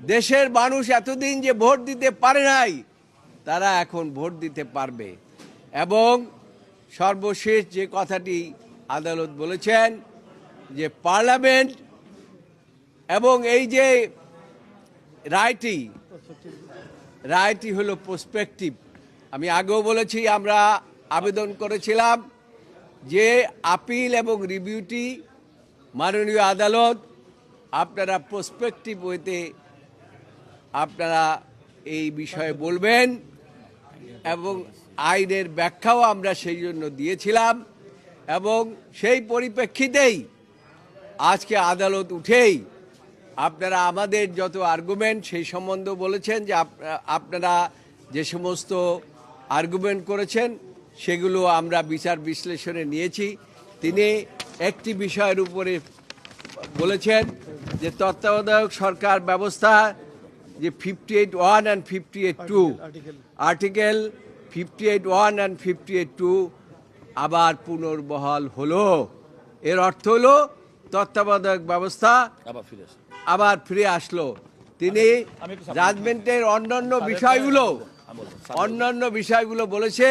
দেশের মানুষ এতদিন যে ভোট দিতে পারে নাই, তারা এখন ভোট দিতে পারবে। এবং সর্বশেষ যে কথাটি আদালত বলেছেন যে পার্লামেন্ট এবং এই যে রায়টি হলো প্রসপেক্টিভ। আমি আগেও বলেছি, আমরা আবেদন করেছিলাম যে আপিল এবং রিভিউটি মাননীয় আদালত আপনারা প্রসপেক্টিভ ওয়েতে আপনারা এই বিষয়ে বলবেন, এবং আইনের ব্যাখ্যাও আমরা সেই জন্য দিয়েছিলাম। এবং সেই পরিপ্রেক্ষিতেই আজকে আদালত উঠেই আপনারা আমাদের যত আর্গুমেন্ট সেই সম্বন্ধে বলেছেন যে আপনারা যে সমস্ত আর্গুমেন্ট করেছেন সেগুলো আমরা বিচার বিশ্লেষণে নিয়েছি। তিনি একটি বিষয়ের উপরে বলেছেন যে তত্ত্বাবধায়ক সরকার ব্যবস্থা যে 58(1) and 58(2) আর্টিকেল 58(1) and 58(2) আবার পুনর্বহাল হলো। এর অর্থ হলো তত্ত্বাবধায়ক ব্যবস্থা আবার ফিরে আসলো। তিনি জাজমেন্টের অন্যান্য বিষয়গুলো বলেছে,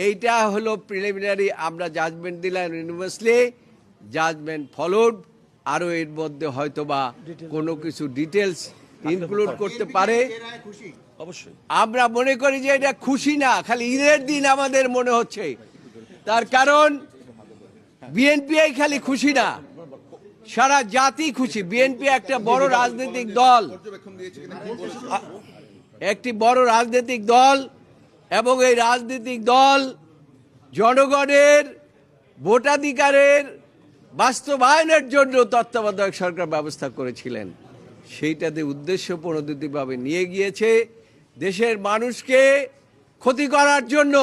এইটা হলো প্রিলিমিনারি, আমরা জাজমেন্ট দিলাম ইউনিভার্সালি, জাজমেন্ট ফলোড, আরও এর মধ্যে হয়তোবা কোনো কিছু ডিটেলস ইনক্লুড করতে পারে। অবশ্যই আমরা মনে করি যে এটা খুশি না, খালি ঈদের দিন আমাদের মনে হচ্ছে। তার কারণ বিএনপি খালি খুশি না, সারা জাতি খুশি। বিএনপি একটা বড় রাজনৈতিক দল, এবং এই রাজনৈতিক দল জনগণের ভোটাধিকারের বাস্তবায়নের জন্য তত্ত্বাবধায়ক সরকার ব্যবস্থা করেছিলেন। সেইটাতে উদ্দেশ্য প্রণোদিতভাবে নিয়ে গিয়েছে দেশের মানুষকে ক্ষতি করার জন্য,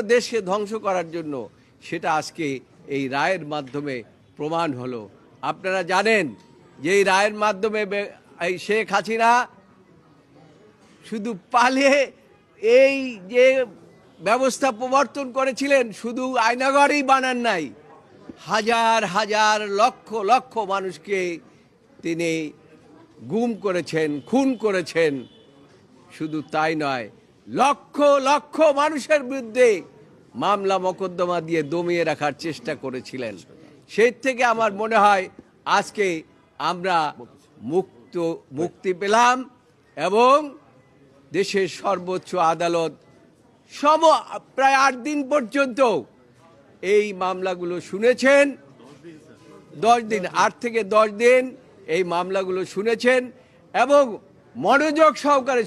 দেশকে ধ্বংস করার জন্য। সেটা আজকে এই রায়ের মাধ্যমে প্রমাণ হলো। আপনারা জানেন যে এই রায়ের মাধ্যমে এই শেখ হাসিনা শুধু পালিয়ে এই যে ব্যবস্থা প্রবর্তন করেছিলেন, শুধু আয়নাঘরেই বানান নাই, হাজার হাজার লক্ষ লক্ষ মানুষকে তিনি গুম করেছেন, খুন করেছেন। শুধু তাই নয়, লক্ষ লক্ষ মানুষের বিরুদ্ধে মামলা মোকদ্দমা দিয়ে দমিয়ে রাখার চেষ্টা করেছিলেন। সেই থেকে আমার মনে হয় আজকে আমরা মুক্তি পেলাম, এবং দেশের সর্বোচ্চ আদালত প্রায় 8 দিন পর্যন্ত এই মামলাগুলো শুনেছেন। 10 দিন, 8 থেকে 10 দিন এই মামলাগুলো শুনেছেন এবং মনোযোগ সহকারে